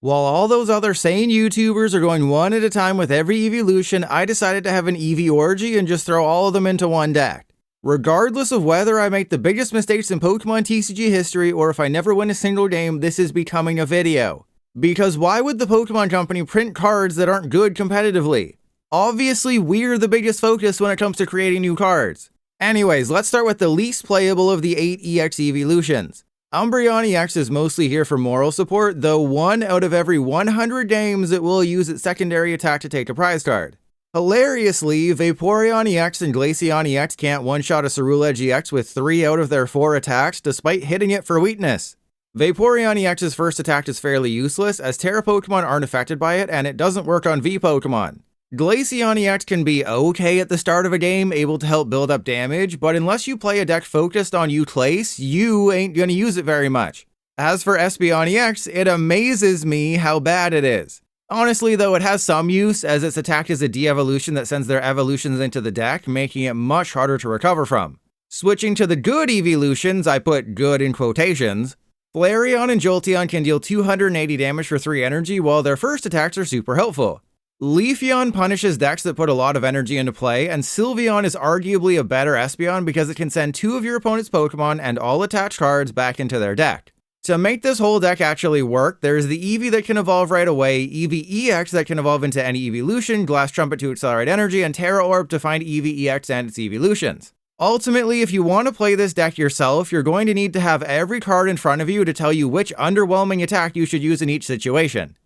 While all those other sane YouTubers are going one at a time with every Eeveelution, I decided to have an Eevee orgy and just throw all of them into one deck. Regardless of whether I make the biggest mistakes in Pokemon TCG history or if I never win a single game, this is becoming a video. Because why would the Pokemon Company print cards that aren't good competitively? Obviously, we're the biggest focus when it comes to creating new cards. Anyways, let's start with the least playable of the 8 EX Eeveelutions. Umbreon EX is mostly here for moral support, though 1 out of every 100 games it will use its secondary attack to take a prize card. Hilariously, Vaporeon EX and Glaceon EX can't one-shot a Ceruledge EX with 3 out of their 4 attacks despite hitting it for weakness. Vaporeon EX's first attack is fairly useless as Tera Pokemon aren't affected by it and it doesn't work on V Pokemon. Glaceon EX can be okay at the start of a game, able to help build up damage, but unless you play a deck focused on Utlace, you ain't gonna use it very much. As for Espeon EX, it amazes me how bad it is. Honestly though, it has some use as its attack is a de-evolution that sends their evolutions into the deck, making it much harder to recover from. Switching to the good Eeveelutions, I put good in quotations, Flareon and Jolteon can deal 280 damage for 3 energy while their first attacks are super helpful. Leafeon punishes decks that put a lot of energy into play, and Sylveon is arguably a better Espeon because it can send 2 of your opponent's Pokemon and all attached cards back into their deck. To make this whole deck actually work, there's the Eevee that can evolve right away, Eevee EX that can evolve into any Eeveelution, Glass Trumpet to accelerate energy, and Tera Orb to find Eevee EX and its Eeveelutions. Ultimately, if you want to play this deck yourself, you're going to need to have every card in front of you to tell you which underwhelming attack you should use in each situation.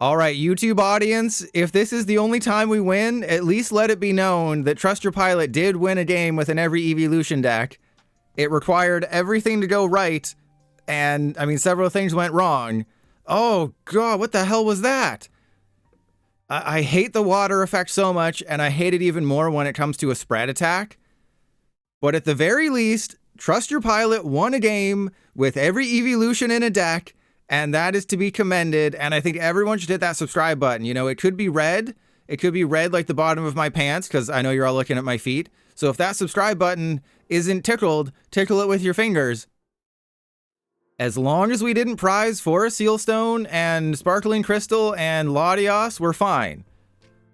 Alright, YouTube audience, if this is the only time we win, at least let it be known that Trust Your Pilot did win a game with an every Eeveelution deck. It required everything to go right, and, several things went wrong. Oh god, what the hell was that? I hate the water effect so much, and I hate it even more when it comes to a spread attack. But at the very least, Trust Your Pilot won a game with every Eeveelution in a deck, and that is to be commended, and I think everyone should hit that subscribe button. You know, it could be red. It could be red like the bottom of my pants, because I know you're all looking at my feet. So if that subscribe button isn't tickled, tickle it with your fingers. As long as we didn't prize Forest Sealstone and Sparkling Crystal and Latias, we're fine.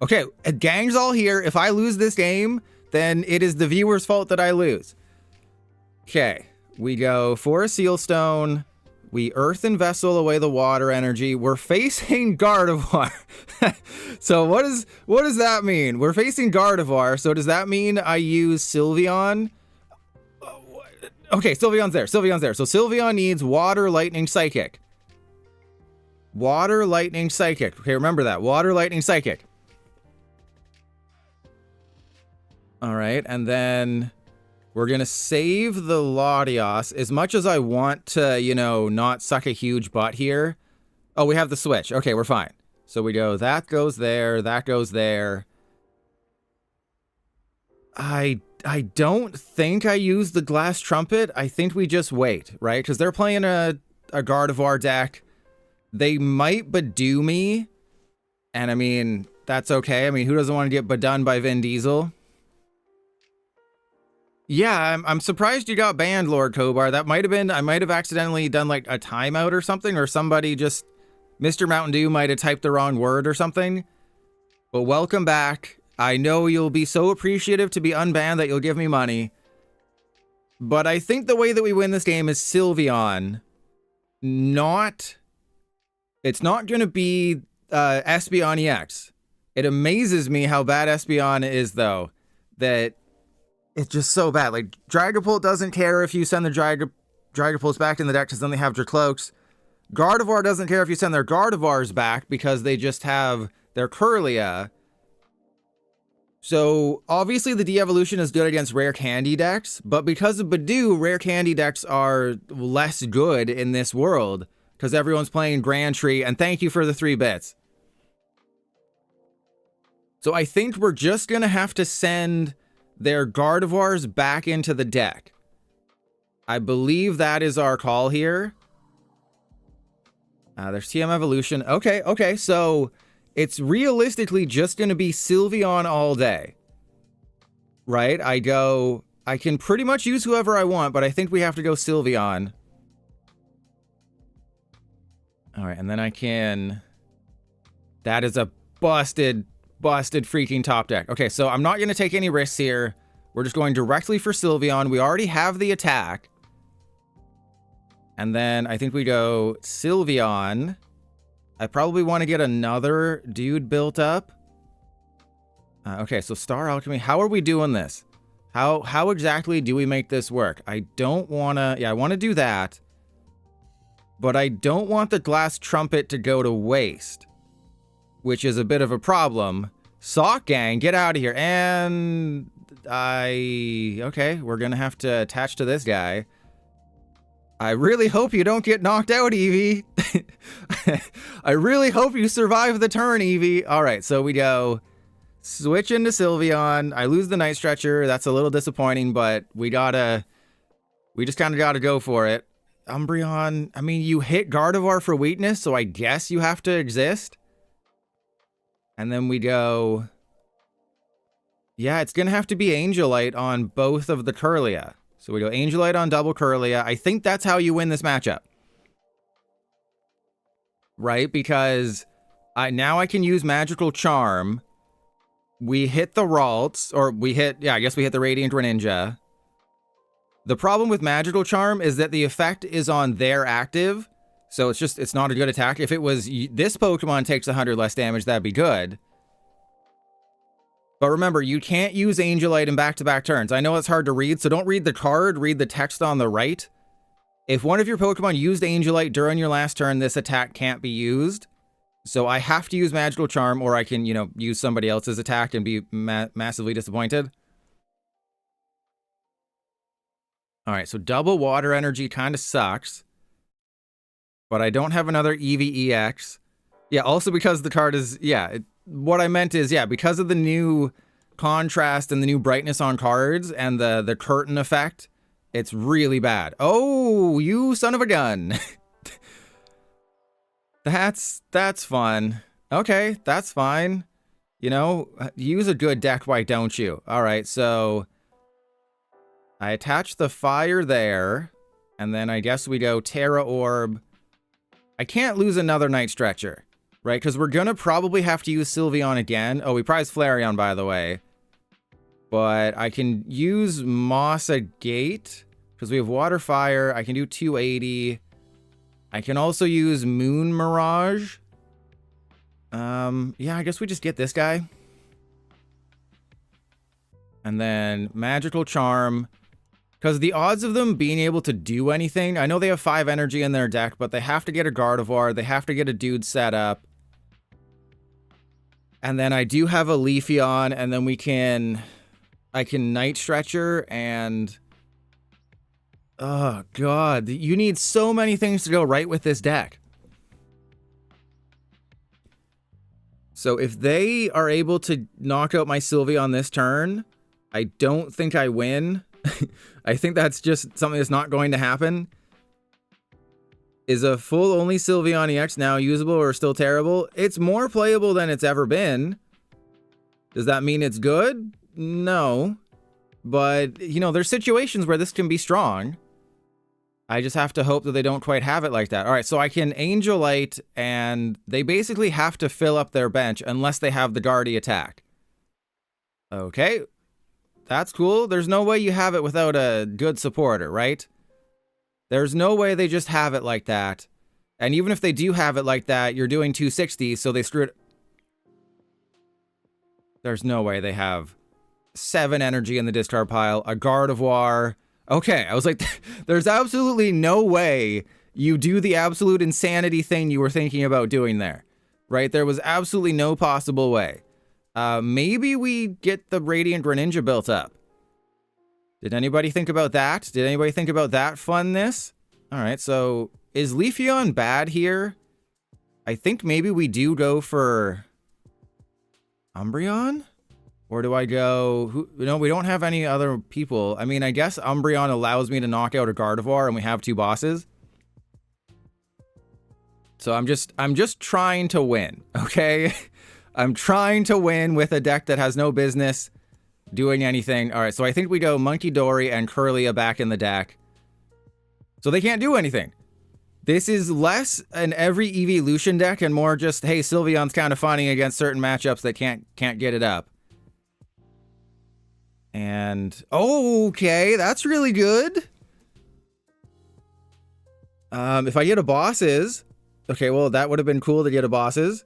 Okay, gang's all here. If I lose this game, then it is the viewer's fault that I lose. Okay, we go Forest Sealstone. We Earth and Vessel away the water energy. We're facing Gardevoir. So what does that mean? We're facing Gardevoir. So does that mean I use Sylveon? Okay, Sylveon's there. So Sylveon needs Water, Lightning, Psychic. Water, Lightning, Psychic. Okay, remember that. Water, Lightning, Psychic. All right, and then we're going to save the Latias. As much as I want to, not suck a huge butt here. Oh, we have the switch. Okay, we're fine. So we go, that goes there, that goes there. I don't think I use the Glass Trumpet. I think we just wait, right? Because they're playing a Gardevoir deck. They might Badoo me. And that's okay. Who doesn't want to get badone by Vin Diesel? Yeah, I'm surprised you got banned, Lord Kobar. That might have been, I might have accidentally done like a timeout or something, or somebody just, Mr. Mountain Dew might have typed the wrong word or something. But welcome back. I know you'll be so appreciative to be unbanned that you'll give me money. But I think the way that we win this game is Sylveon. It's not going to be Espeon EX. It amazes me how bad Espeon is, though, that it's just so bad. Like, Dragapult doesn't care if you send the Dragapults back in the deck because then they have Dracloaks. Gardevoir doesn't care if you send their Gardevoirs back because they just have their Kirlia. So, obviously the de-evolution is good against rare candy decks, but because of Badoo, rare candy decks are less good in this world because everyone's playing Grand Tree, and thank you for the 3 bits. So I think we're just going to have to send their Gardevoirs back into the deck. I believe that is our call here. There's TM Evolution. Okay, so it's realistically just going to be Sylveon all day. Right? I can pretty much use whoever I want, but I think we have to go Sylveon. All right, and then I can... That is a busted freaking top deck. Okay, so I'm not going to take any risks here. We're just going directly for Sylveon. We already have the attack. And then I think we go Sylveon. I probably want to get another dude built up. Okay, so Star Alchemy. How are we doing this? How exactly do we make this work? I don't want to... Yeah, I want to do that. But I don't want the Glass Trumpet to go to waste, which is a bit of a problem. Sock Gang, get out of here. And okay, we're going to have to attach to this guy. I really hope you don't get knocked out, Eevee. I really hope you survive the turn, Eevee. All right, so we go switch into Sylveon. I lose the Night Stretcher. That's a little disappointing, but we just kind of got to go for it. Umbreon, I mean, you hit Gardevoir for weakness, so I guess you have to exist. And then we go... Yeah, it's going to have to be Angelite on both of the Kirlia. So we go Angelite on double Kirlia. I think that's how you win this matchup. Right? Because now I can use Magical Charm. We hit the Ralts, or we hit... Yeah, I guess we hit the Radiant Greninja. The problem with Magical Charm is that the effect is on their active, so it's not a good attack. If it was this Pokemon takes 100 less damage, that'd be good. But remember, you can't use Angelite in back-to-back turns. I know it's hard to read, so don't read the card, read the text on the right. If one of your Pokemon used Angelite during your last turn, this attack can't be used. So I have to use Magical Charm, or I can, use somebody else's attack and be massively disappointed. All right, so double water energy kind of sucks. But I don't have another Eevee EX. Yeah, also because the card is... Yeah, what I meant is, yeah, because of the new contrast and the new brightness on cards and the curtain effect, it's really bad. Oh, you son of a gun. That's fun. Okay, that's fine. Use a good deck, why don't you? All right, so... I attach the fire there, and then I guess we go Tera Orb. I can't lose another Night Stretcher, right? Because we're going to probably have to use Sylveon again. Oh, we prize Flareon, by the way. But I can use Moss Agate, because we have Water Fire. I can do 280. I can also use Moon Mirage. Yeah, I guess we just get this guy. And then Magical Charm. Because the odds of them being able to do anything... I know they have 5 energy in their deck, but they have to get a Gardevoir. They have to get a dude set up. And then I do have a Leafeon, and then I can Night Stretcher, and... Oh, God. You need so many things to go right with this deck. So if they are able to knock out my Sylveon this turn, I don't think I win. I think that's just something that's not going to happen. Is a full only Sylveon EX now usable or still terrible? It's more playable than it's ever been. Does that mean it's good? No. But, there's situations where this can be strong. I just have to hope that they don't quite have it like that. All right, so I can Angelite, and they basically have to fill up their bench unless they have the Guardy attack. Okay. That's cool. There's no way you have it without a good supporter, right? There's no way they just have it like that. And even if they do have it like that, you're doing 260, so they screwed... There's no way they have 7 energy in the discard pile, a Gardevoir. Okay, I was like, there's absolutely no way you do the absolute insanity thing you were thinking about doing there, right? There was absolutely no possible way. Maybe we get the Radiant Greninja built up. Did anybody think about that? Did anybody think about that funness? All right, so is Leafeon bad here? I think maybe we do go for Umbreon? Or do I go... No, we don't have any other people. I mean, I guess Umbreon allows me to knock out a Gardevoir and we have 2 bosses. So I'm just trying to win, okay? I'm trying to win with a deck that has no business doing anything. All right, so I think we go Monkey Dory and Kirlia back in the deck. So they can't do anything. This is less an every Eeveelution deck and more just, hey, Sylveon's kind of funny against certain matchups that can't get it up. And, okay, that's really good. If I get a bosses, okay, well, that would have been cool to get a bosses.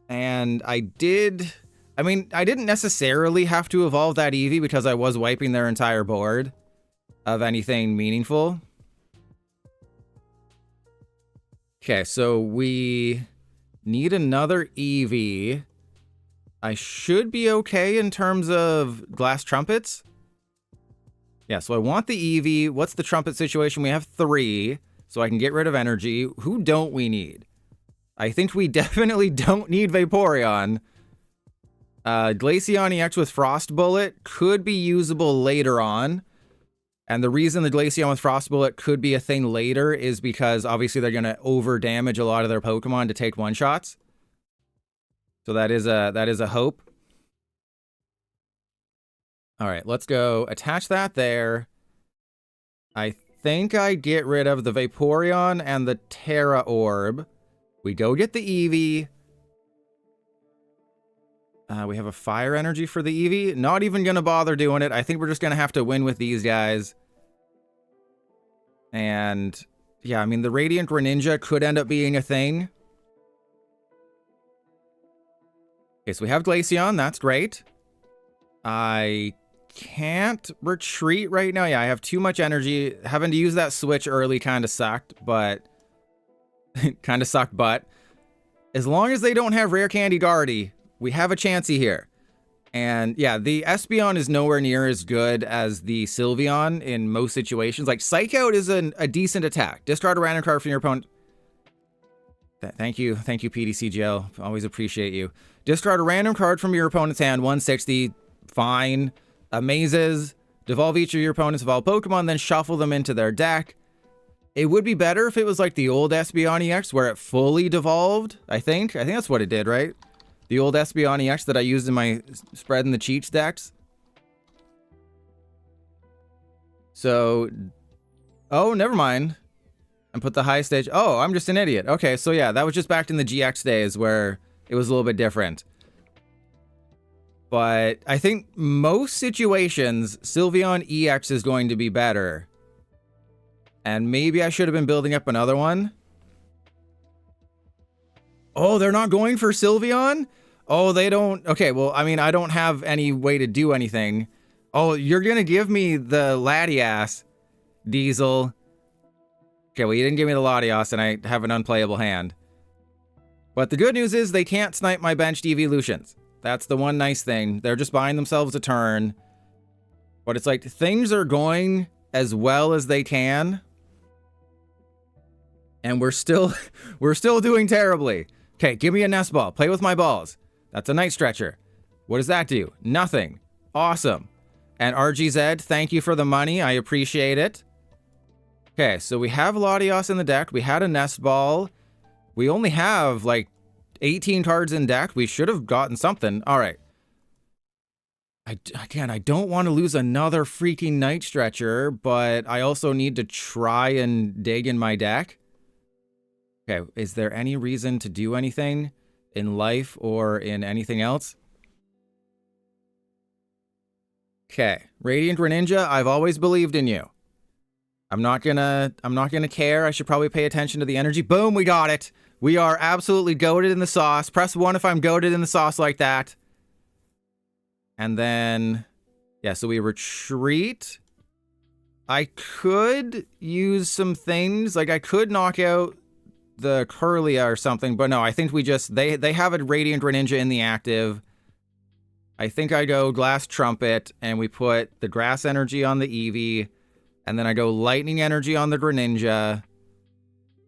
And I didn't necessarily have to evolve that Eevee because I was wiping their entire board of anything meaningful. Okay, so we need another Eevee. I should be okay in terms of glass trumpets. Yeah, so I want the Eevee. What's the trumpet situation? We have 3, so I can get rid of energy. Who don't we need? I think we definitely don't need Vaporeon. Glaceon EX with Frost Bullet could be usable later on. And the reason the Glaceon with Frost Bullet could be a thing later is because obviously they're going to over damage a lot of their Pokemon to take one-shots. So that is a hope. All right, let's go attach that there. I think I get rid of the Vaporeon and the Tera Orb. We go get the Eevee. We have a fire energy for the Eevee. Not even going to bother doing it. I think we're just going to have to win with these guys. And yeah, I mean, the Radiant Greninja could end up being a thing. Okay, so we have Glaceon. That's great. I can't retreat right now. Yeah, I have too much energy. Having to use that switch early kind of sucked, but... but as long as they don't have Rare Candy Guardy, we have a chancey here. And yeah, the Espeon is nowhere near as good as the Sylveon in most situations. Like, Psych Out is a decent attack. Discard a random card from your opponent. Thank you, PDCGL. Always appreciate you. Discard a random card from your opponent's hand, 160, fine. Amazes. Devolve each of your opponent's evolved Pokemon, then shuffle them into their deck. It would be better if it was like the old Espeon EX where it fully devolved, I think. I think that's what it did, right? The old Espeon EX that I used in my spread and the cheats decks. So, oh, never mind. And put the high stage. Oh, I'm just an idiot. Okay, so yeah, that was just back in the GX days where it was a little bit different. But I think most situations, Sylveon EX is going to be better. And maybe I should have been building up another one. Oh, they're not going for Sylveon? Oh, they don't. Okay, well, I mean, I don't have any way to do anything. Oh, you're going to give me the Latias, Diesel. Okay, well, you didn't give me the Latias, and I have an unplayable hand. But the good news is they can't snipe my benched Eeveelutions. That's the one nice thing. They're just buying themselves a turn. But it's like, things are going as well as they can. And we're still doing terribly. Okay, give me a Nest Ball. Play with my balls. That's a Night Stretcher. What does that do? Nothing. Awesome. And RGZ, thank you for the money. I appreciate it. Okay, so we have Latias in the deck. We had a Nest Ball. We only have like 18 cards in deck. We should have gotten something. All right. Again, I don't want to lose another freaking Night Stretcher, but I also need to try and dig in my deck. Okay, is there any reason to do anything in life or in anything else? Okay, Radiant Greninja, I've always believed in you. I'm not gonna care. I should probably pay attention to the energy. Boom, we got it. We are absolutely goated in the sauce. Press 1 if I'm goated in the sauce like that. And then, yeah, so we retreat. I could use some things. Like, I could knock out the Curlia or something, but no, I think we just, they have a Radiant Greninja in the active. I think I go Glass Trumpet, and we put the Grass Energy on the Eevee, and then I go Lightning Energy on the Greninja,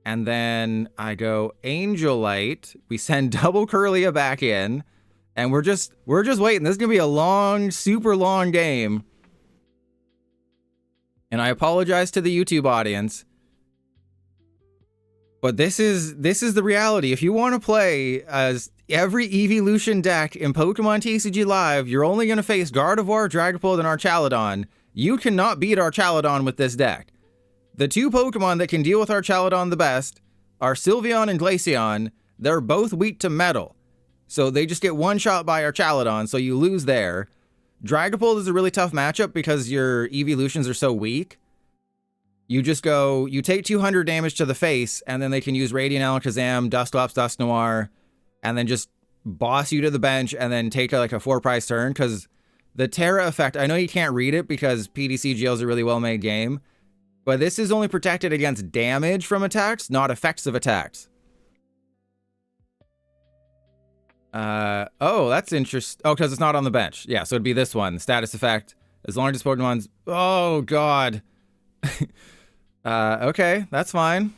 and then I go Angel Light. We send double Curlia back in, and we're just waiting. This is gonna be a long, super long game. And I apologize to the YouTube audience, but this is the reality. If you want to play as every Eeveelution deck in Pokemon TCG Live, you're only going to face Gardevoir, Dragapult, and Archaludon. You cannot beat Archaludon with this deck. The two Pokemon that can deal with our Chaladon the best are Sylveon and Glaceon. They're both weak to metal. So they just get one shot by our Chaladon, so you lose there. Dragapult is a really tough matchup because your Eeveelutions are so weak. You just go, you take 200 damage to the face, and then they can use Radiant Alakazam, Dusclops, Dusknoir, and then just boss you to the bench and then take like a 4-prize turn, because the Tera effect, I know you can't read it because PTCGL is a really well-made game, but this is only protected against damage from attacks, not effects of attacks. Oh, that's interesting. Oh, because it's not on the bench. Yeah, so it'd be this one, status effect. As long as Pokemon's... Oh, God. Okay, that's fine.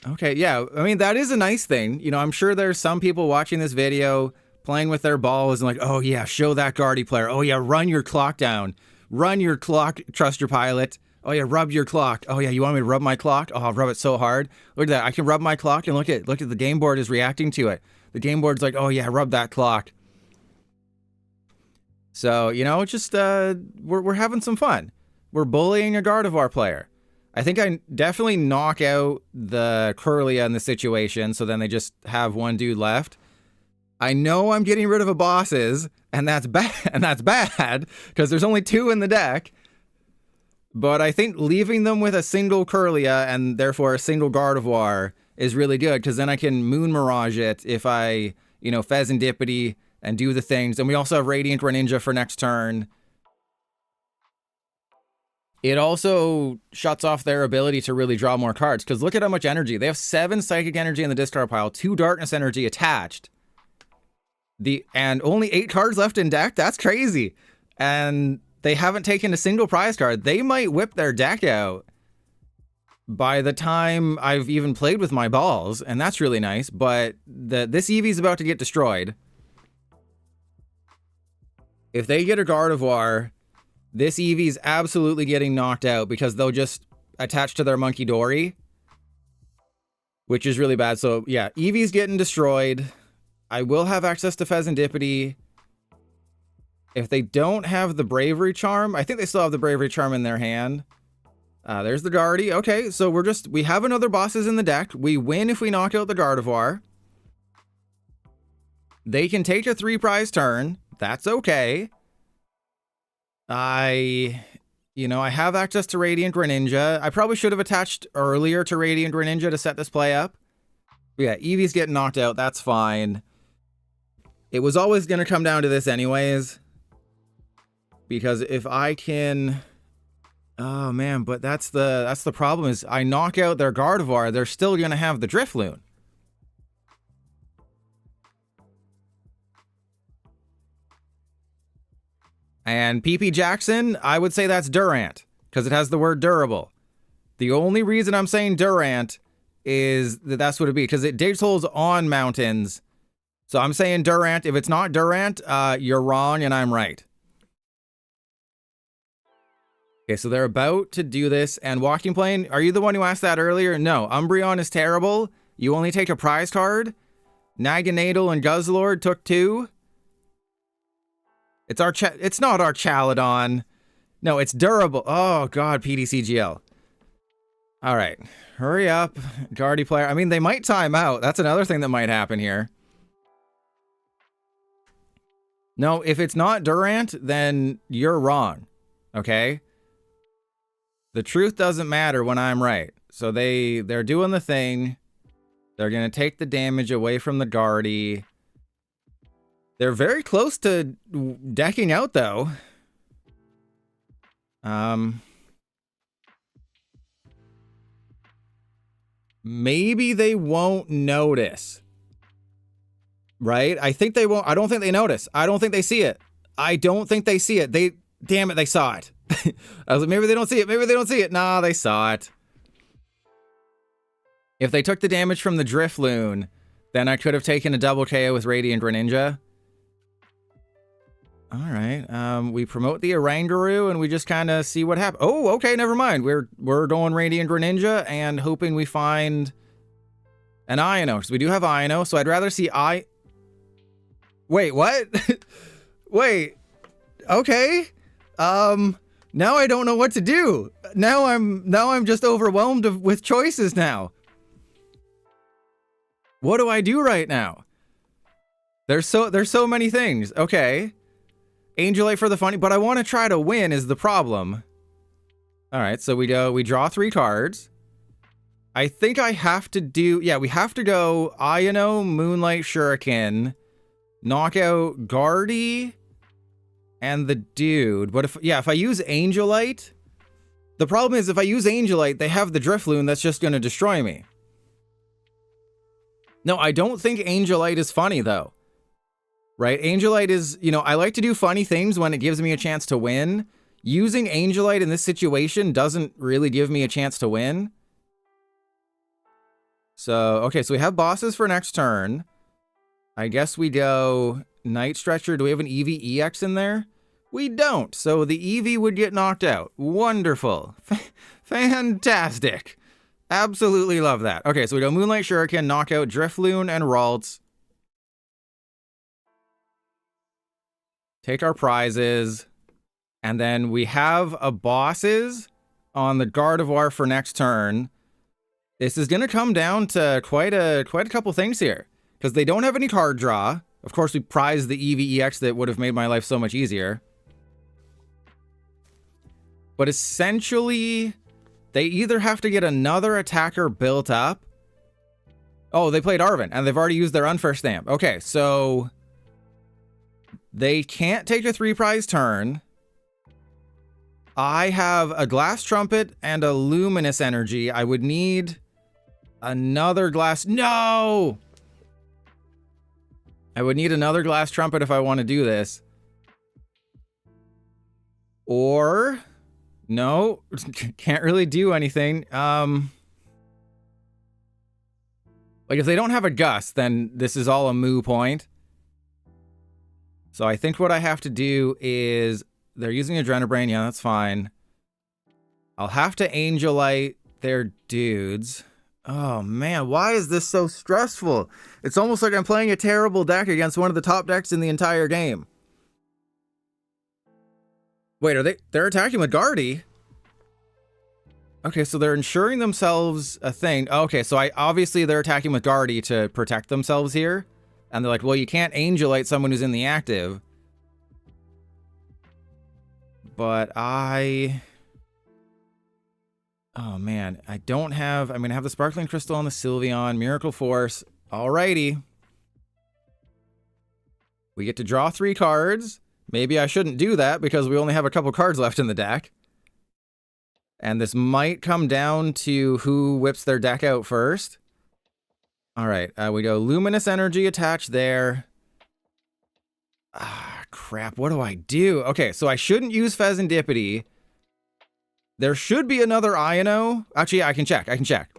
Okay, yeah, I mean, that is a nice thing. You know, I'm sure there's some people watching this video playing with their balls and like, oh yeah, show that Guardy player. Oh yeah, run your clock down. Run your clock, trust your pilot. Oh yeah, rub your clock. Oh yeah, you want me to rub my clock? Oh, I'll rub it so hard. Look at that, I can rub my clock and look at the game board is reacting to it. The game board's like, oh yeah, rub that clock. So, you know, just, we're having some fun. We're bullying a Gardevoir player. I think I definitely knock out the Kirlia in the situation, so then they just have one dude left. I know I'm getting rid of a bosses, and that's bad, because there's only 2 in the deck. But I think leaving them with a single Kirlia, and therefore a single Gardevoir, is really good, because then I can Moon Mirage it if I, you know, Fezandipiti and do the things. And we also have Radiant Greninja for next turn. It also shuts off their ability to really draw more cards, because look at how much energy. They have 7 Psychic Energy in the discard pile, 2 Darkness Energy attached. And only 8 cards left in deck? That's crazy. And they haven't taken a single prize card. They might whip their deck out by the time I've even played with my balls, and that's really nice, but this Eevee's about to get destroyed. If they get a Gardevoir, this Eevee's absolutely getting knocked out because they'll just attach to their Monkey Dory, which is really bad. So yeah, Eevee's getting destroyed. I will have access to Fezandipiti. If they don't have the Bravery Charm, I think they still have the Bravery Charm in their hand. There's the Guardy. Okay, so we have another bosses in the deck. We win if we knock out the Gardevoir. They can take a 3-prize turn. That's okay. I have access to Radiant Greninja. I probably should have attached earlier to Radiant Greninja to set this play up. But yeah, Eevee's getting knocked out. That's fine. It was always going to come down to this anyways. Because if I can... Oh man, but that's the problem is I knock out their Gardevoir, they're still going to have the Drifloon. And PP Jackson, I would say that's Durant, because it has the word durable. The only reason I'm saying Durant is that that's what it'd be, because it digs holes on mountains. So I'm saying Durant. If it's not Durant, you're wrong and I'm right. Okay, so they're about to do this. And Walking Plane, are you the one who asked that earlier? No, Umbreon is terrible. You only take a prize card. Naganadel and Guzzlord took 2. It's not our Chaladon. No, it's durable. Oh god, PTCGL. All right, hurry up, Guardy player. I mean, they might time out. That's another thing that might happen here. No, if it's not Durant, then you're wrong. Okay? The truth doesn't matter when I'm right. So they're doing the thing. They're going to take the damage away from the Guardy. They're very close to decking out, though. Maybe they won't notice. Right? I think they won't. I don't think they notice. I don't think they see it. I don't think they see it. Damn it, they saw it. I was like, maybe they don't see it. Maybe they don't see it. Nah, they saw it. If they took the damage from the Drifloon, then I could have taken a double KO with Radiant Greninja. All right. We promote the Oranguru and we just kind of see what happens. Oh, okay, never mind. We're going Radiant Greninja and hoping we find an Iono, because we do have Iono. So I'd rather see Wait, what? Wait. Okay. Now I don't know what to do. Now I'm just overwhelmed with choices now. What do I do right now? There's so many things. Okay. Angelite for the funny, but I want to try to win is the problem. All right, so we draw 3 cards. I think I have to do, yeah, we have to go Iono, Moonlight Shuriken, knock out Guardy, and the dude. But if I use Angelite, the problem is if I use Angelite, they have the Drifloon that's just going to destroy me. No, I don't think Angelite is funny though. Right? Angelite is, you know, I like to do funny things when it gives me a chance to win. Using Angelite in this situation doesn't really give me a chance to win. So, okay, so we have bosses for next turn. I guess we go Night Stretcher. Do we have an Eevee EX in there? We don't. So the Eevee would get knocked out. Wonderful. Fantastic. Absolutely love that. Okay, so we go Moonlight Shuriken, knock out Drifloon and Ralts. Take our prizes. And then we have a bosses on the Gardevoir for next turn. This is going to come down to quite a couple things here. Because they don't have any card draw. Of course, we prize the Eevee EX that would have made my life so much easier. But essentially, they either have to get another attacker built up. Oh, they played Arven, and they've already used their Unfair Stamp. Okay, so they can't take a 3-prize turn. I have a Glass Trumpet and a Luminous Energy. I would need another Glass... No! I would need another Glass Trumpet if I want to do this. Or... No, can't really do anything. Like if they don't have a Gust, then this is all a moo point. So I think what I have to do is... They're using Adrenabrain. Yeah, that's fine. I'll have to Angelite their dudes. Oh, man. Why is this so stressful? It's almost like I'm playing a terrible deck against one of the top decks in the entire game. Wait, they're attacking with Guardy? Okay, so they're ensuring themselves a thing. Okay, so obviously they're attacking with Guardy to protect themselves here. And they're like, well, you can't Angelite someone who's in the active. But oh man, I don't have, I'm going to have the Sparkling Crystal on the Sylveon, Miracle Force. Alrighty. We get to draw 3 cards. Maybe I shouldn't do that because we only have a couple cards left in the deck. And this might come down to who whips their deck out first. Alright, we go Luminous Energy attached there. Ah, crap, what do I do? Okay, so I shouldn't use Fezandipiti. There should be another Iono. Actually, yeah, I can check.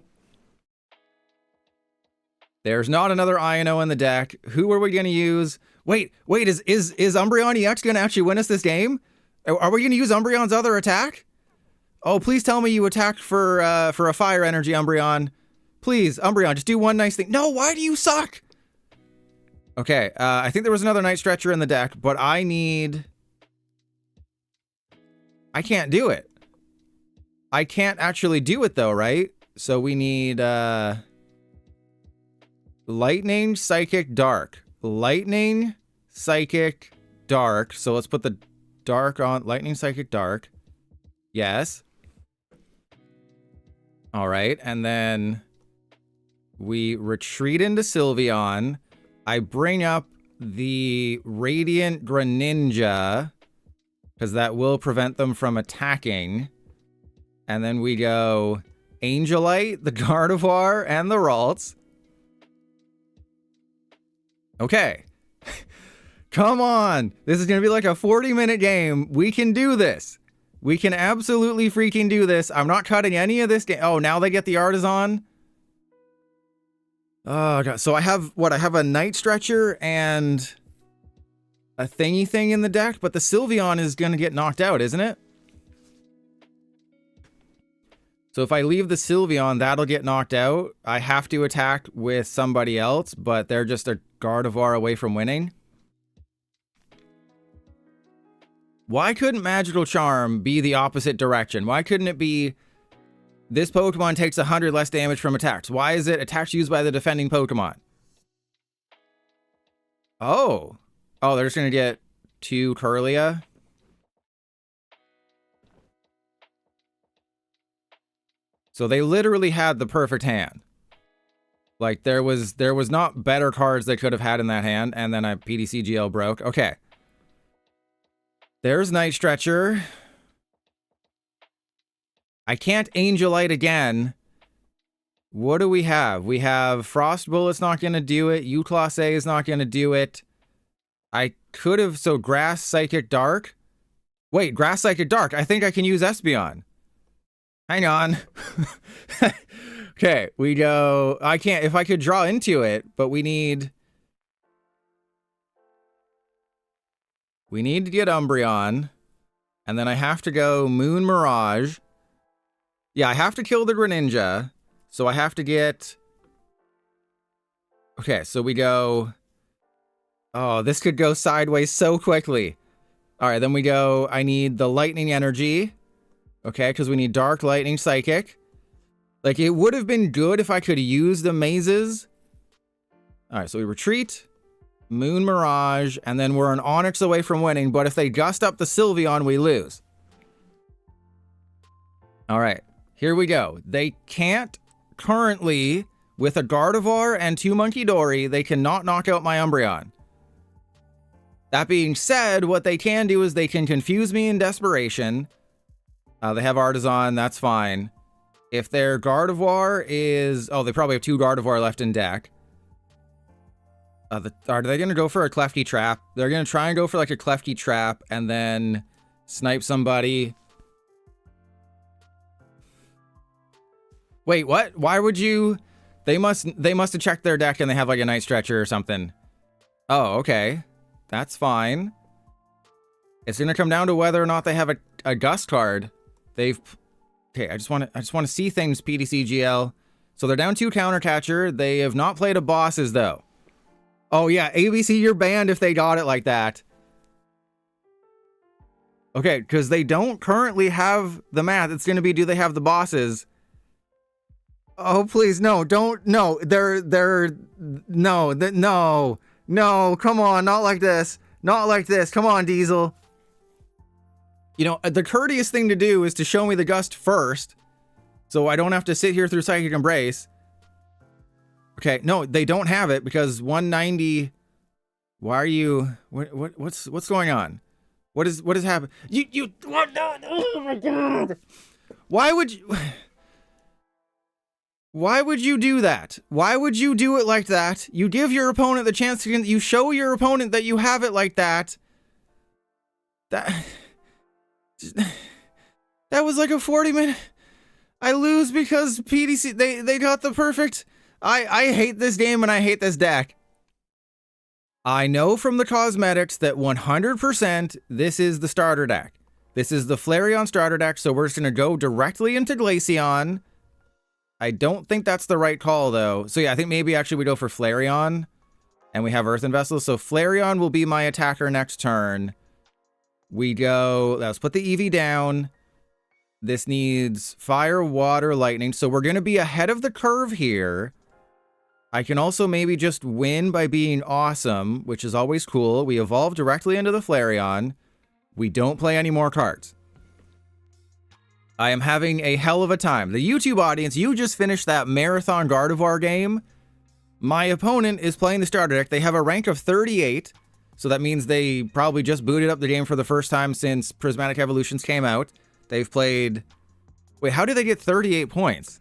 There's not another Iono in the deck. Who are we going to use? Wait, is Umbreon EX going to actually win us this game? Are we going to use Umbreon's other attack? Oh, please tell me you attacked for a Fire Energy, Umbreon. Please, Umbreon, just do one nice thing. No, why do you suck? Okay, I think there was another Night Stretcher in the deck, but I can't do it. I can't actually do it though, right? So we need Lightning, Psychic, Dark. Lightning, Psychic, Dark. So let's put the Dark on. Lightning, Psychic, Dark. Yes. All right, and then we retreat into Sylveon. I bring up the Radiant Greninja, because that will prevent them from attacking. And then we go Angelite, the Gardevoir, and the Ralts. Okay. Come on. This is going to be like a 40-minute game. We can do this. We can absolutely freaking do this. I'm not cutting any of this game. Oh, now they get the Artisan. Oh, God. So I have, what? I have a Night Stretcher and a thingy thing in the deck, but the Sylveon is going to get knocked out, isn't it? So if I leave the Sylveon, that'll get knocked out. I have to attack with somebody else, but they're just a Gardevoir away from winning. Why couldn't Magical Charm be the opposite direction? Why couldn't it be this Pokemon takes 100 less damage from attacks? Why is it attacks used by the defending Pokemon? Oh. Oh, they're just going to get 2 Curlia. So they literally had the perfect hand. Like, there was not better cards they could have had in that hand, and then a PDCGL broke. Okay. There's Night Stretcher. I can't Angelite again. What do we have? We have Frost Bullet's not going to do it. U-Class A is not going to do it. I could have... So, Grass, Psychic, Dark. Wait, Grass, Psychic, Dark. I think I can use Espeon. Hang on. Okay, we go... I can't... If I could draw into it, but we need... We need to get Umbreon. And then I have to go Moon Mirage. Yeah, I have to kill the Greninja. So I have to get... Okay, so we go... Oh, this could go sideways so quickly. Alright, then we go... I need the Lightning Energy. Okay, because we need Dark, Lightning, Psychic. Like, it would have been good if I could use the mazes. Alright, so we retreat. Moon Mirage. And then we're an Onyx away from winning. But if they gust up the Sylveon, we lose. Alright, here we go. They can't currently, with a Gardevoir and 2 Munkidori, they cannot knock out my Umbreon. That being said, what they can do is they can confuse me in desperation. They have Artisan, that's fine. If their Gardevoir is... Oh, they probably have 2 Gardevoir left in deck. Are they going to go for a Klefki Trap? They're going to try and go for like a Klefki Trap and then snipe somebody. Wait, what? Why would you... They must have checked their deck and they have like a Night Stretcher or something. Oh, okay. That's fine. It's going to come down to whether or not they have a Gust card. They've... Okay, I just want to see things, PDCGL. So they're down 2 Counter Catcher. They have not played a bosses, though. Oh, yeah, ABC, you're banned if they got it like that. Okay, because they don't currently have the math. It's going to be, do they have the bosses? Oh, please, no, don't, no. No, come on, not like this. Not like this. Come on, Diesel. You know, the courteous thing to do is to show me the Gust first, so I don't have to sit here through Psychic Embrace. Okay, no, they don't have it because 190. Why are you? What's going on? What is happening? What? No, oh my God! Why would you? Why would you do that? Why would you do it like that? You give your opponent the chance to. You show your opponent that you have it like that. That was like a 40-minute. I lose because PDC they got the perfect. I hate this game and I hate this deck. I know from the cosmetics that 100% this is the starter deck. This is the Flareon starter deck, so we're just going to go directly into Glaceon. I don't think that's the right call, though. So yeah, I think maybe actually we go for Flareon, and we have Earthen Vessels. So Flareon will be my attacker next turn. We go, let's put the Eevee down. This needs Fire, Water, Lightning. So we're going to be ahead of the curve here. I can also maybe just win by being awesome, which is always cool. We evolve directly into the Flareon. We don't play any more cards. I am having a hell of a time. The YouTube audience, you just finished that Marathon Gardevoir game. My opponent is playing the starter deck. They have a rank of 38. So that means they probably just booted up the game for the first time since Prismatic Evolutions came out. They've played... Wait, how did they get 38 points?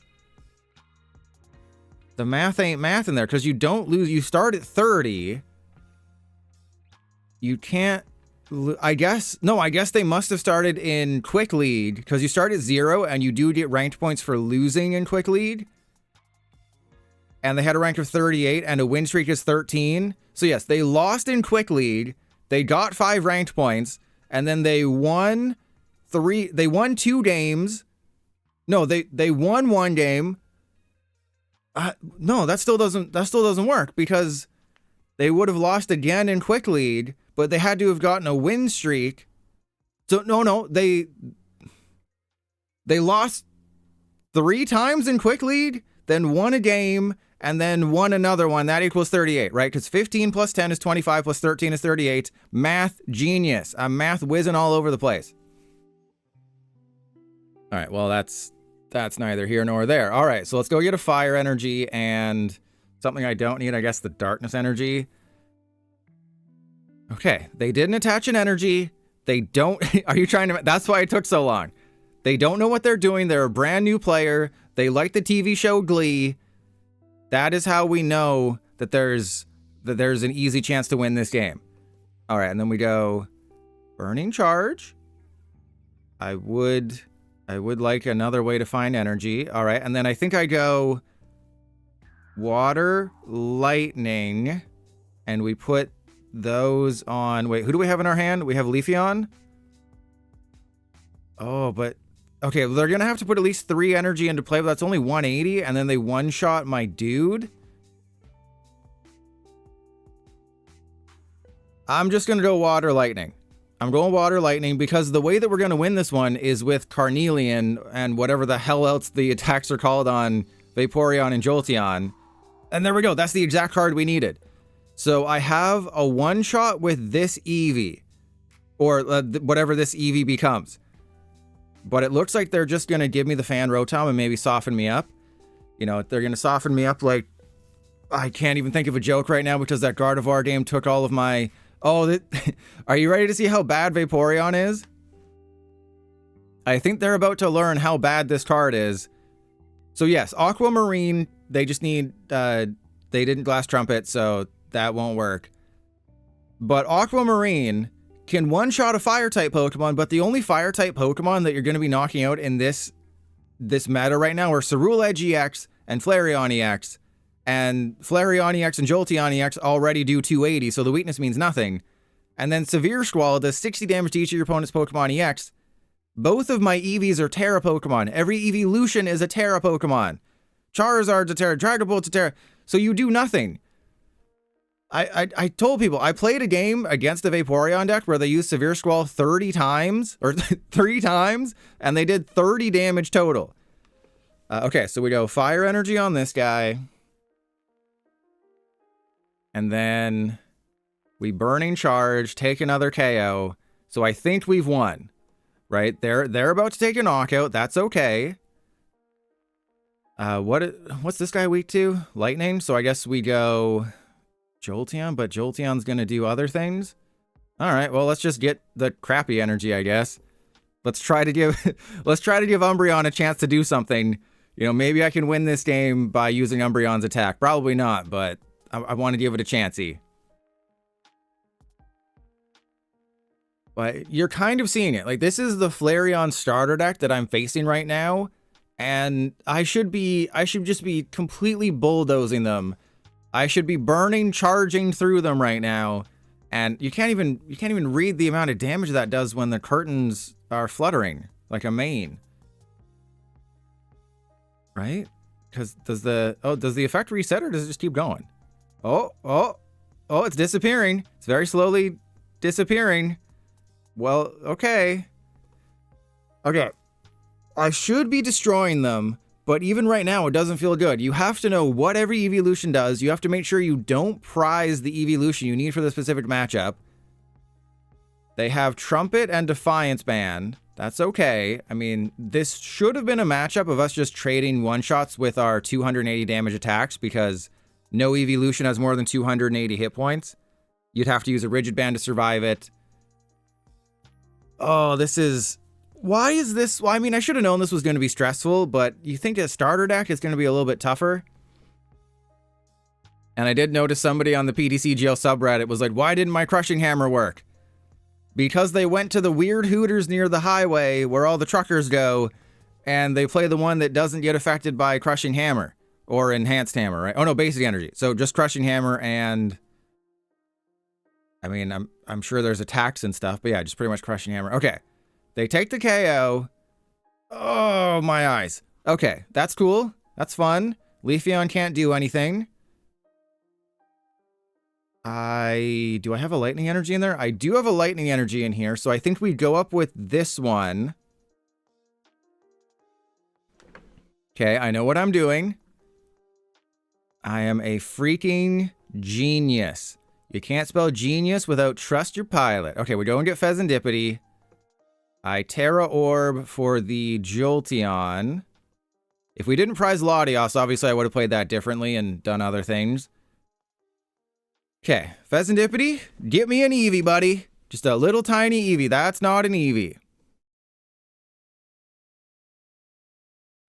The math ain't math in there, because you don't lose. You start at 30. You can't... I guess... No, I guess they must have started in Quick League, because you start at 0, and you do get ranked points for losing in Quick League. And they had a rank of 38, and a win streak is 13. So yes, they lost in Quick League. They got 5 ranked points, and then they won 3. They won 2 games. No, they won 1 game. No, that still doesn't work, because they would have lost again in Quick League, but they had to have gotten a win streak So, no, they lost 3 times in quick league, then won a game, and then won another one. That equals 38, right? Because 15 plus 10 is 25, plus 13 is 38. Math genius. I'm math whizzing all over the place. All right, well, that's neither here nor there. All right, so let's go get a fire energy and something I don't need, I guess the darkness energy. Okay, they didn't attach an energy. They don't... Are you trying to... That's why it took so long. They don't know what they're doing. They're a brand new player. They like the TV show Glee. That is how we know that there's an easy chance to win this game. All right, and then we go Burning Charge. I would like another way to find energy. All right, and then I think I go Water, Lightning, and we put those on... Wait, who do we have in our hand? We have Leafeon. Oh, but... Okay, well, they're going to have to put at least 3 energy into play, but that's only 180, and then they one-shot my dude. I'm just going to go Water Lightning. I'm going Water Lightning because the way that we're going to win this one is with Carnelian and whatever the hell else the attacks are called on Vaporeon and Jolteon. And there we go. That's the exact card we needed. So I have a one-shot with this Eevee, or whatever this Eevee becomes. But it looks like they're just going to give me the Fan Rotom and maybe soften me up. You know, they're going to soften me up like... I can't even think of a joke right now because that Gardevoir game took all of my... Oh, are you ready to see how bad Vaporeon is? I think they're about to learn how bad this card is. So yes, Aquamarine, they just need... they didn't Glass Trumpet, so that won't work. But Aquamarine... can one-shot a Fire-type Pokemon, but the only Fire-type Pokemon that you're going to be knocking out in this meta right now are Ceruledge EX and Flareon EX. And Flareon EX and Jolteon EX already do 280, so the weakness means nothing. And then Severe Squall does 60 damage to each of your opponent's Pokemon EX. Both of my Eevees are Tera Pokemon. Every Eeveelution is a Tera Pokemon. Charizard's a Tera, Dragon Bolt's a Tera. So you do nothing. I told people, I played a game against the Vaporeon deck where they used Severe Squall 30 times, or 3 times, and they did 30 damage total. Okay, so we go Fire Energy on this guy. And then we Burning Charge, take another KO. So I think we've won, right? They're about to take a knockout. That's okay. What's this guy weak to? Lightning. So I guess we go... Jolteon, but Jolteon's gonna do other things. All right, well, let's just get the crappy energy, I guess. Let's try to give Umbreon a chance to do something. You know, maybe I can win this game by using Umbreon's attack. Probably not, but I want to give it a chancey. But you're kind of seeing it. Like, this is the Flareon starter deck that I'm facing right now, and I should just be completely bulldozing them. I should be charging through them right now, and you can't even read the amount of damage that does when the curtains are fluttering like a mane. Right? Because does the effect reset or does it just keep going? Oh, it's disappearing. It's very slowly disappearing. Well, okay. Okay. I should be destroying them. But even right now, it doesn't feel good. You have to know what every Eeveelution does. You have to make sure you don't prize the Eeveelution you need for the specific matchup. They have Trumpet and Defiance banned. That's okay. I mean, this should have been a matchup of us just trading one-shots with our 280 damage attacks because no Eeveelution has more than 280 hit points. You'd have to use a Rigid Band to survive it. Oh, this is... Why is this? Well, I mean, I should have known this was going to be stressful, but you think a starter deck is going to be a little bit tougher? And I did notice somebody on the PTCGL subreddit was like, why didn't my Crushing Hammer work? Because they went to the weird Hooters near the highway where all the truckers go, and they play the one that doesn't get affected by Crushing Hammer or Enhanced Hammer, right? Oh no, Basic Energy. So just Crushing Hammer and... I mean, I'm sure there's attacks and stuff, but yeah, just pretty much Crushing Hammer. Okay. They take the KO. Oh, my eyes. Okay, that's cool. That's fun. Leafeon can't do anything. Do I have a lightning energy in there? I do have a lightning energy in here, so I think we go up with this one. Okay, I know what I'm doing. I am a freaking genius. You can't spell genius without trust your pilot. Okay, we go and get Fezandipiti. I Tera Orb for the Jolteon. If we didn't prize Latias, obviously I would have played that differently and done other things. Okay, Fezandipiti, get me an Eevee, buddy. Just a little tiny Eevee. That's not an Eevee.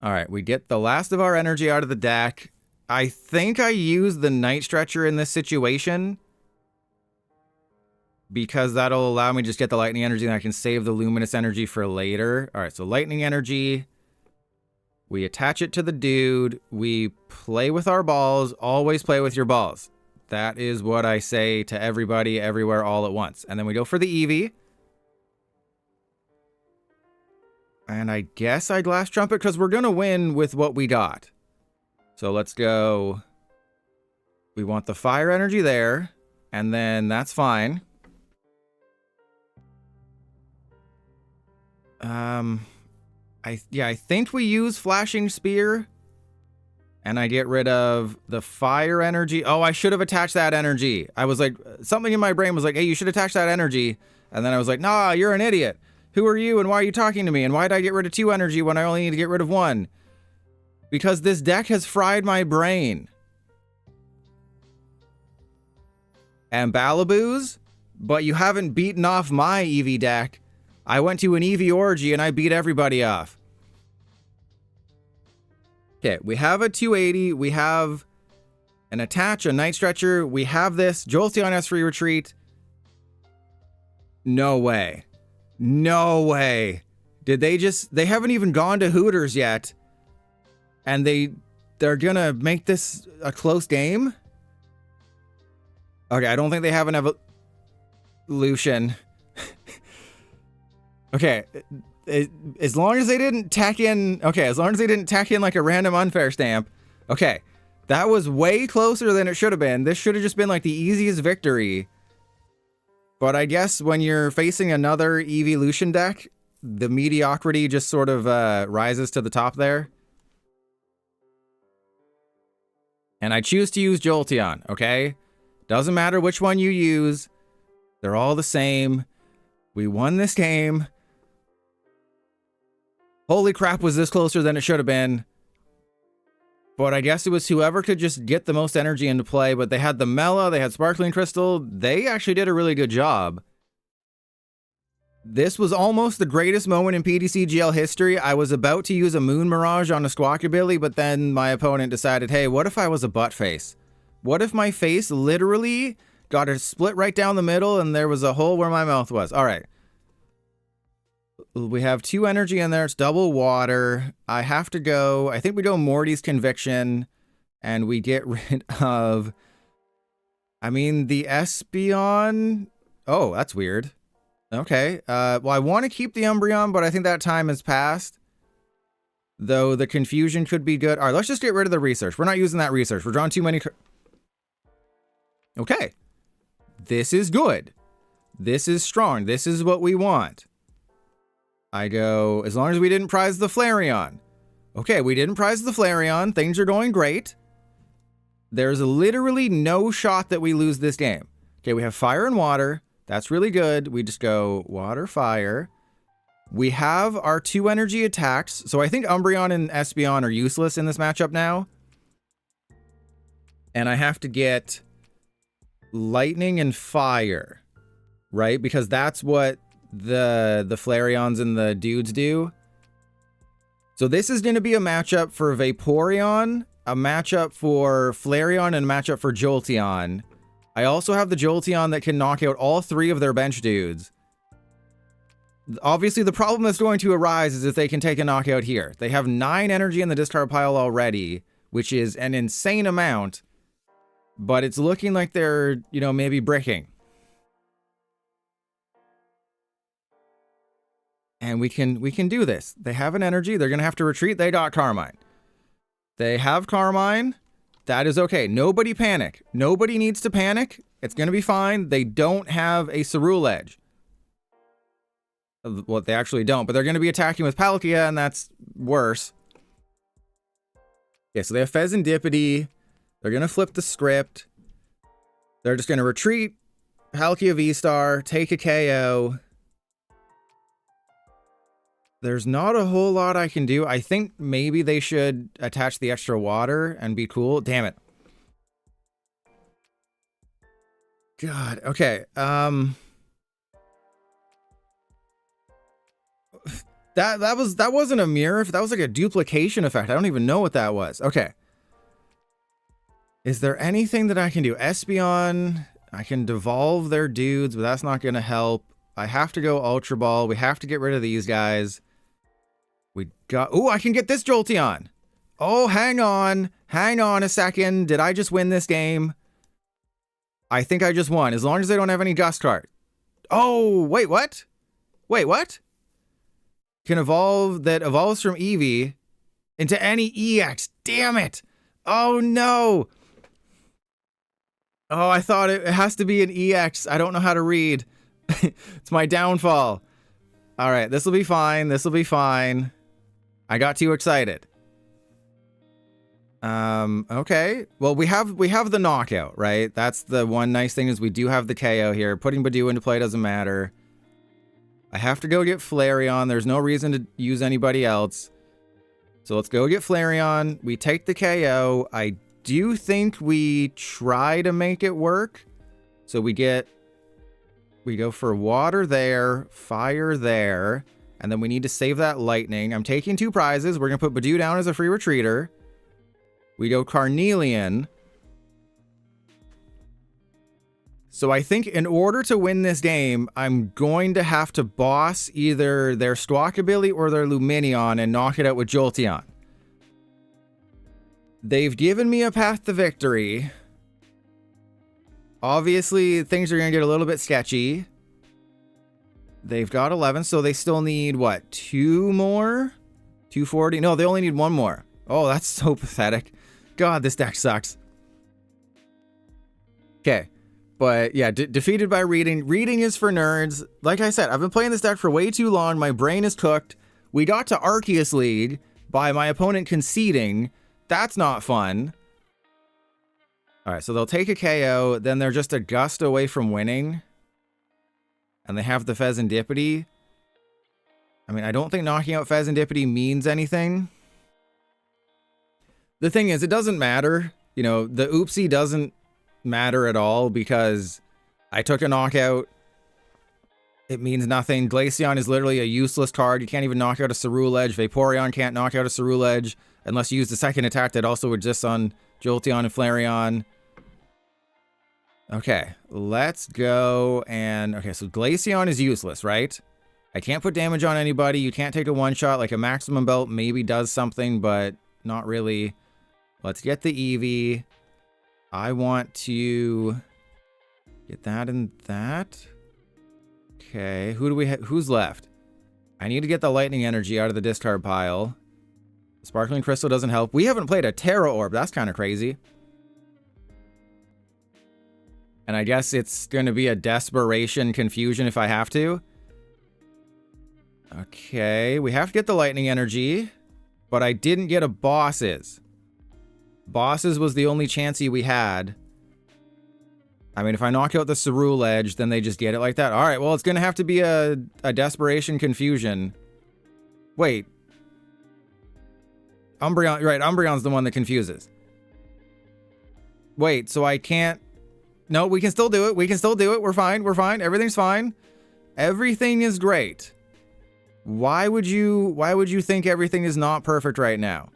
Alright, we get the last of our energy out of the deck. I think I use the Night Stretcher in this situation, because that'll allow me to just get the lightning energy and I can save the luminous energy for later. Alright, so lightning energy. We attach it to the dude. We play with our balls. Always play with your balls. That is what I say to everybody, everywhere, all at once. And then we go for the Eevee. And I guess I Glass Trumpet because we're going to win with what we got. So let's go. We want the fire energy there. And then that's fine. I think we use Flashing Spear. And I get rid of the fire energy. Oh, I should have attached that energy. I was like, something in my brain was like, hey, you should attach that energy. And then I was like, nah, you're an idiot. Who are you and why are you talking to me? And why did I get rid of 2 energy when I only need to get rid of 1? Because this deck has fried my brain. And Balaboos, but you haven't beaten off my Eevee deck. I went to an Eevee orgy and I beat everybody off. Okay, we have a 280. We have an attach, a Night Stretcher. We have this Jolteon S3 retreat. No way. No way. Did they just... They haven't even gone to Hooters yet. And they're gonna make this a close game? Okay, I don't think they have an evolution. Okay, as long as they didn't tack in... Okay, as long as they didn't tack in like a random unfair stamp. Okay, that was way closer than it should have been. This should have just been like the easiest victory. But I guess when you're facing another Eeveelution deck, the mediocrity just sort of rises to the top there. And I choose to use Jolteon, okay? Doesn't matter which one you use. They're all the same. We won this game. Holy crap, was this closer than it should have been. But I guess it was whoever could just get the most energy into play. But they had the Mela, they had Sparkling Crystal. They actually did a really good job. This was almost the greatest moment in PTCGL history. I was about to use a Moon Mirage on a Squawkabilly, but then my opponent decided, hey, what if I was a butt face? What if my face literally got a split right down the middle and there was a hole where my mouth was? All right. We have 2 energy in there. It's double water. I have to go. I think we go Morty's Conviction. And we get rid of... I mean, the Espeon... Oh, that's weird. Okay. Well, I want to keep the Umbreon, but I think that time has passed. Though the confusion could be good. All right, let's just get rid of the research. We're not using that research. We're drawing too many... Okay. This is good. This is strong. This is what we want. I go, as long as we didn't prize the Flareon. Okay, we didn't prize the Flareon. Things are going great. There's literally no shot that we lose this game. Okay, we have fire and water. That's really good. We just go water, fire. We have our 2 energy attacks. So I think Umbreon and Espeon are useless in this matchup now. And I have to get lightning and fire, right? Because that's what the Flareons and the dudes do. So this is going to be a matchup for Vaporeon, a matchup for Flareon, and a matchup for Jolteon. I also have the Jolteon that can knock out all 3 of their bench dudes. Obviously, the problem that's going to arise is if they can take a knockout here. They have 9 energy in the discard pile already, which is an insane amount. But it's looking like they're, you know, maybe bricking. And we can do this. They have an energy. They're going to have to retreat. They got Carmine. They have Carmine. That is okay. Nobody panic. Nobody needs to panic. It's going to be fine. They don't have a Ceruledge. Well, they actually don't, but they're going to be attacking with Palkia, and that's worse. Okay, so they have Fezandipiti. They're going to flip the script. They're just going to retreat. Palkia V-Star, take a KO. There's not a whole lot I can do. I think maybe they should attach the extra water and be cool. Damn it. God, okay. That wasn't a mirror. That was like a duplication effect. I don't even know what that was. Okay. Is there anything that I can do? Espeon, I can devolve their dudes, but that's not going to help. I have to go Ultra Ball. We have to get rid of these guys. We got... Oh, I can get this Jolteon. Oh, hang on. Hang on a second. Did I just win this game? I think I just won, as long as they don't have any Gust card. Oh, wait, what? Wait, what? Can evolve, that evolves from Eevee into any EX. Damn it. Oh, no. Oh, I thought it has to be an EX. I don't know how to read. It's my downfall. All right, this will be fine. This will be fine. I got too excited. Okay. Well, we have the knockout, right? That's the one nice thing, is we do have the KO here. Putting Badoo into play doesn't matter. I have to go get Flareon. There's no reason to use anybody else. So let's go get Flareon. We take the KO. I do think we try to make it work. So we go for water there, fire there, and then we need to save that lightning. I'm taking 2 prizes. We're going to put Badoo down as a free retreater. We go Carnelian. So I think in order to win this game, I'm going to have to boss either their Squawkabilly or their Lumineon and knock it out with Jolteon. They've given me a path to victory. Obviously, things are going to get a little bit sketchy. They've got 11, so they still need, what, 2 more? 240? No, they only need 1 more. Oh, that's so pathetic. God, this deck sucks. Okay. But yeah, defeated by reading. Reading is for nerds. Like I said, I've been playing this deck for way too long. My brain is cooked. We got to Arceus League by my opponent conceding. That's not fun. All right, so they'll take a KO. Then they're just a gust away from winning. And they have the Fezandipiti. I mean, I don't think knocking out Fezandipiti means anything. The thing is, it doesn't matter. You know, the oopsie doesn't matter at all because I took a knockout. It means nothing. Glaceon is literally a useless card. You can't even knock out a Ceruledge. Vaporeon can't knock out a Ceruledge unless you use the second attack that also exists on Jolteon and Flareon. Okay, let's go and... Okay, so Glaceon is useless, right? I can't put damage on anybody. You can't take a one-shot. Like a maximum belt maybe does something, but not really. Let's get the Eevee. I want to get that and that. Okay, who do we who's left? I need to get the lightning energy out of the discard pile. Sparkling Crystal doesn't help. We haven't played a Tera Orb. That's kind of crazy. And I guess it's going to be a Desperation Confusion if I have to. Okay, we have to get the lightning energy, but I didn't get a Bosses. Bosses was the only chancey we had. I mean, if I knock out the Ceruledge, then they just get it like that. All right, well, it's going to have to be a Desperation Confusion. Wait. Umbreon, right, Umbreon's the one that confuses. Wait, so I can't... No, we can still do it. We can still do it. We're fine. We're fine. Everything's fine. Everything is great. Why would you think everything is not perfect right now?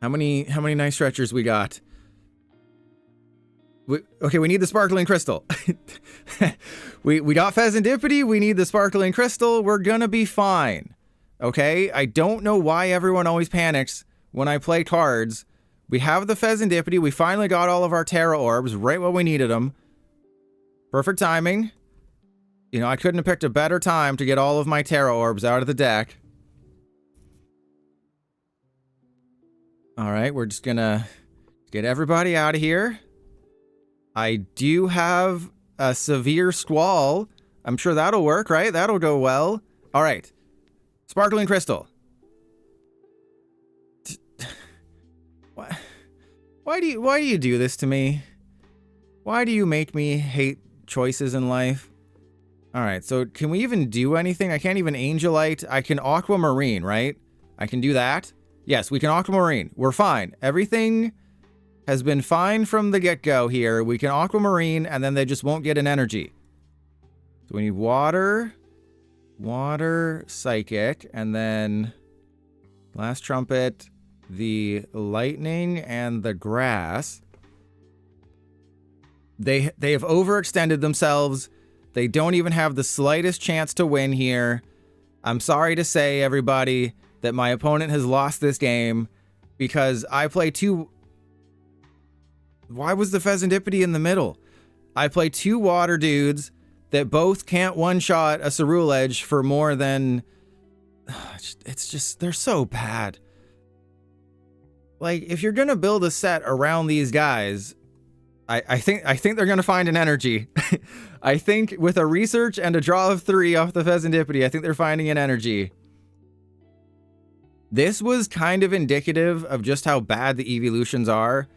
How many Night Stretchers we got? Okay, we need the Sparkling Crystal. we got Fezandipiti. We need the Sparkling Crystal. We're gonna be fine. Okay? I don't know why everyone always panics when I play cards. We have the Fezandipiti. We finally got all of our Tera Orbs right when we needed them. Perfect timing. You know, I couldn't have picked a better time to get all of my Tera Orbs out of the deck. All right, we're just gonna get everybody out of here. I do have a severe squall. I'm sure that'll work, right? That'll go well. All right. Sparkling Crystal. Why do you do this to me? Why do you make me hate choices in life? All right, so can we even do anything? I can't even Angelite. I can Aquamarine, right? I can do that. Yes, we can Aquamarine. We're fine. Everything has been fine from the get-go here. We can Aquamarine, and then they just won't get an energy. So we need Water, Psychic, and then Last Trumpet, the Lightning, and the Grass. They have overextended themselves. They don't even have the slightest chance to win here. I'm sorry to say, everybody, that my opponent has lost this game because I play two... Why was the Fezandipiti in the middle? I play two water dudes that both can't one-shot a Ceruledge for more than... It's just... They're so bad. Like, if you're gonna build a set around these guys... I think they're gonna find an energy. I think with a research and a draw of 3 off the Fezandipiti, I think they're finding an energy. This was kind of indicative of just how bad the Eeveelutions are.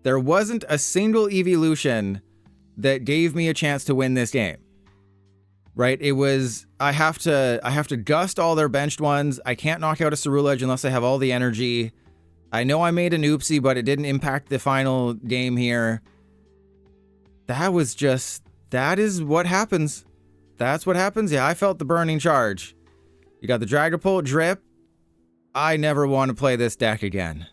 There wasn't a single Eeveelution that gave me a chance to win this game. Right? It was, I have to gust all their benched ones. I can't knock out a Ceruledge unless I have all the energy. I know I made an oopsie, but it didn't impact the final game here. That is what happens. That's what happens. Yeah, I felt the burning charge. You got the Dragapult, Drip. I never want to play this deck again.